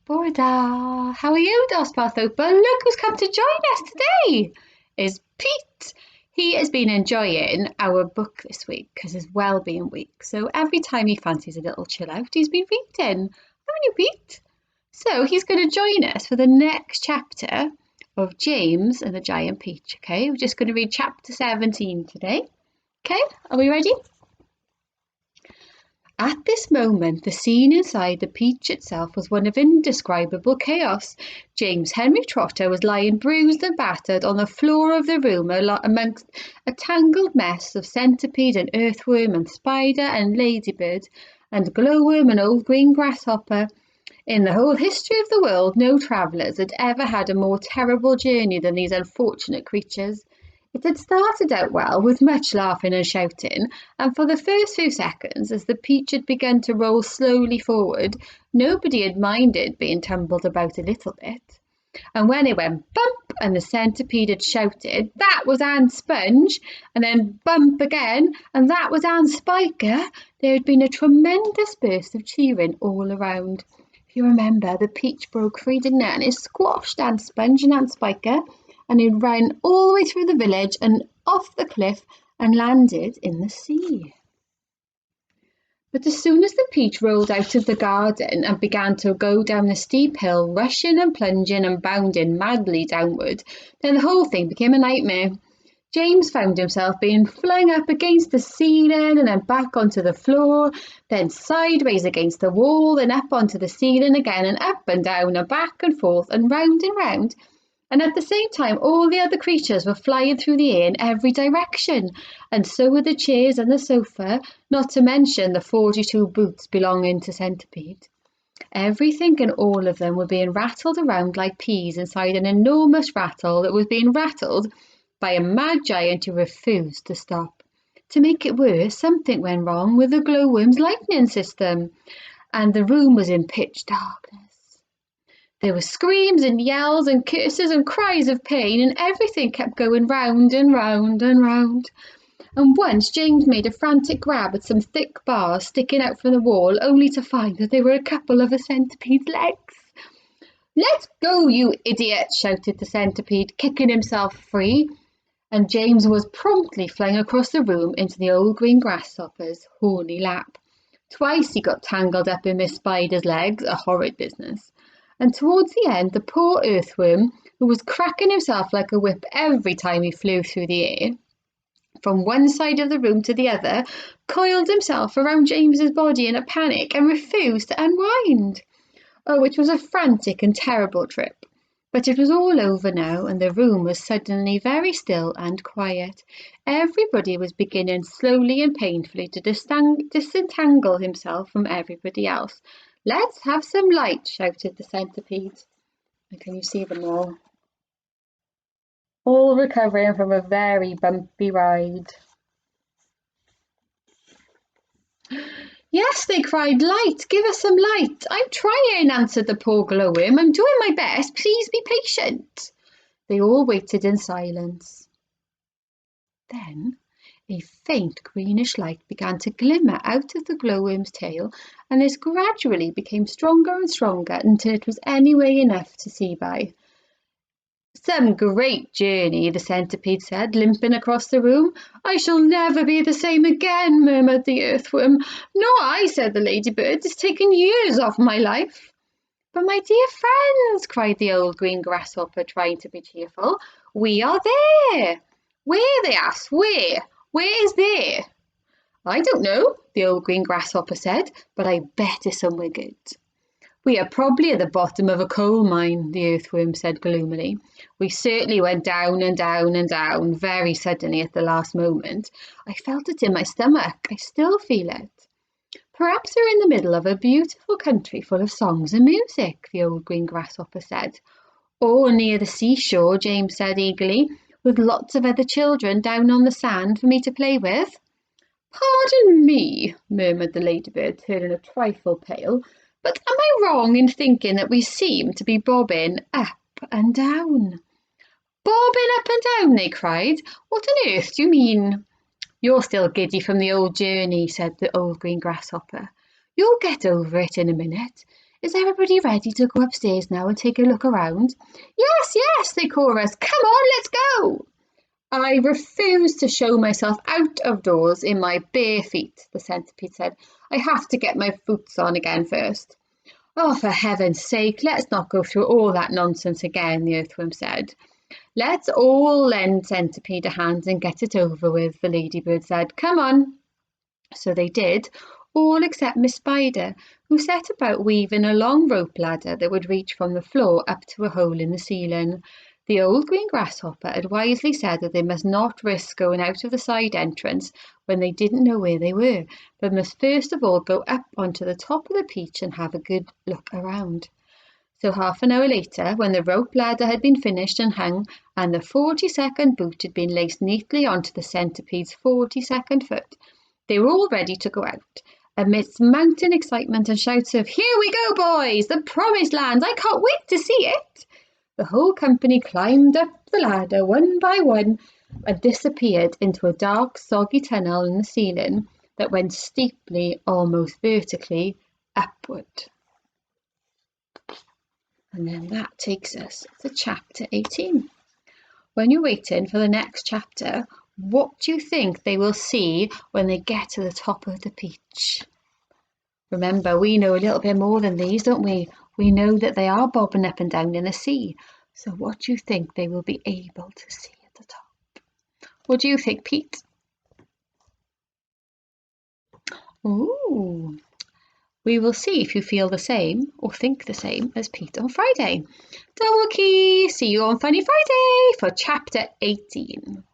Borda, how are you, Dospath Open? Look who's come to join us today is Pete. He has been enjoying our book this week because it's well-being week. So every time he fancies a little chill out, he's been reading. Haven't you, Pete? So he's going to join us for the next chapter of James and the Giant Peach. Okay, we're just going to read chapter 17 today. Okay, are we ready? At this moment, the scene inside the peach itself was one of indescribable chaos. James Henry Trotter was lying bruised and battered on the floor of the room amongst a tangled mess of centipede and earthworm and spider and ladybird and glowworm and old green grasshopper. In the whole history of the world, no travellers had ever had a more terrible journey than these unfortunate creatures. It had started out well, with much laughing and shouting, and for the first few seconds, as the peach had begun to roll slowly forward, nobody had minded being tumbled about a little bit. And when it went bump and the centipede had shouted, "That was Anne Sponge," and then bump again, and "That was Anne Spiker," there had been a tremendous burst of cheering all around. If you remember, the peach broke free, didn't it? And it squashed Anne Sponge and Anne Spiker, and it ran all the way through the village and off the cliff and landed in the sea. But as soon as the peach rolled out of the garden and began to go down the steep hill, rushing and plunging and bounding madly downward, then the whole thing became a nightmare. James found himself being flung up against the ceiling and then back onto the floor, then sideways against the wall, then up onto the ceiling again, and up and down and back and forth and round and round. And at the same time, all the other creatures were flying through the air in every direction, and so were the chairs and the sofa, not to mention the 42 boots belonging to Centipede. Everything and all of them were being rattled around like peas inside an enormous rattle that was being rattled by a mad giant who refused to stop. To make it worse, something went wrong with the glowworm's lightning system, and the room was in pitch darkness. There were screams and yells and curses and cries of pain, and everything kept going round and round and round. And once James made a frantic grab at some thick bars sticking out from the wall, only to find that they were a couple of a centipede's legs. "Let go, you idiot!" shouted the centipede, kicking himself free, and James was promptly flung across the room into the old green grasshopper's horny lap. Twice he got tangled up in Miss Spider's legs, a horrid business. And towards the end, the poor earthworm, who was cracking himself like a whip every time he flew through the air, from one side of the room to the other, coiled himself around James's body in a panic and refused to unwind. Oh, it was a frantic and terrible trip. But it was all over now, and the room was suddenly very still and quiet. Everybody was beginning slowly and painfully to disentangle himself from everybody else. "Let's have some light," shouted the centipede. And can you see them all recovering from a very bumpy ride? "Yes," they cried, "light, give us some light." "I'm trying," answered the poor glowworm. "I'm doing my best. Please be patient." They all waited in silence. Then a faint greenish light began to glimmer out of the glowworm's tail, and this gradually became stronger and stronger until it was anyway enough to see by. "Some great journey," the centipede said, limping across the room. "I shall never be the same again," murmured the earthworm. "Nor I," said the ladybird. "It's taken years off my life." "But my dear friends," cried the old green grasshopper, trying to be cheerful, "we are there." "Where?" they asked. "Where? Where is there?" "I don't know," the old green grasshopper said, "but I bet it's somewhere good." "We are probably at the bottom of a coal mine," the earthworm said gloomily. "We certainly went down and down and down very suddenly at the last moment. I felt it in my stomach. I still feel it." "Perhaps we're in the middle of a beautiful country full of songs and music," the old green grasshopper said. "Or near the seashore," James said eagerly, "with lots of other children down on the sand for me to play with." "Pardon me," murmured the ladybird, turning a trifle pale, "but am I wrong in thinking that we seem to be bobbing up and down?" "Bobbing up and down," they cried. "What on earth do you mean?" "You're still giddy from the old journey," said the old green grasshopper. "You'll get over it in a minute. Is everybody ready to go upstairs now and take a look around? Yes, yes, they chorused. Come on, let's go. I refuse to show myself out of doors in my bare feet, the centipede said. I have to get my boots on again first. Oh, for heaven's sake, let's not go through all that nonsense again, the earthworm said. Let's all lend Centipede a hand and get it over with, the ladybird said. Come on. So they did, all except Miss Spider, who set about weaving a long rope ladder that would reach from the floor up to a hole in the ceiling. The old green grasshopper had wisely said that they must not risk going out of the side entrance when they didn't know where they were, but must first of all go up onto the top of the peach and have a good look around. So half an hour later, when the rope ladder had been finished and hung, and the 42nd boot had been laced neatly onto the centipede's 42nd foot, they were all ready to go out. Amidst mounting excitement and shouts of, "Here we go, boys! The promised land! I can't wait to see it!" The whole company climbed up the ladder one by one and disappeared into a dark, soggy tunnel in the ceiling that went steeply, almost vertically, upward. And then that takes us to chapter 18. When you're waiting for the next chapter, what do you think they will see when they get to the top of the peach? Remember, we know a little bit more than these, don't we? We know that they are bobbing up and down in the sea. So what do you think they will be able to see at the top? What do you think, Pete? Ooh. We will see if you feel the same or think the same as Pete on Friday. Double key! See you on Funny Friday for chapter 18.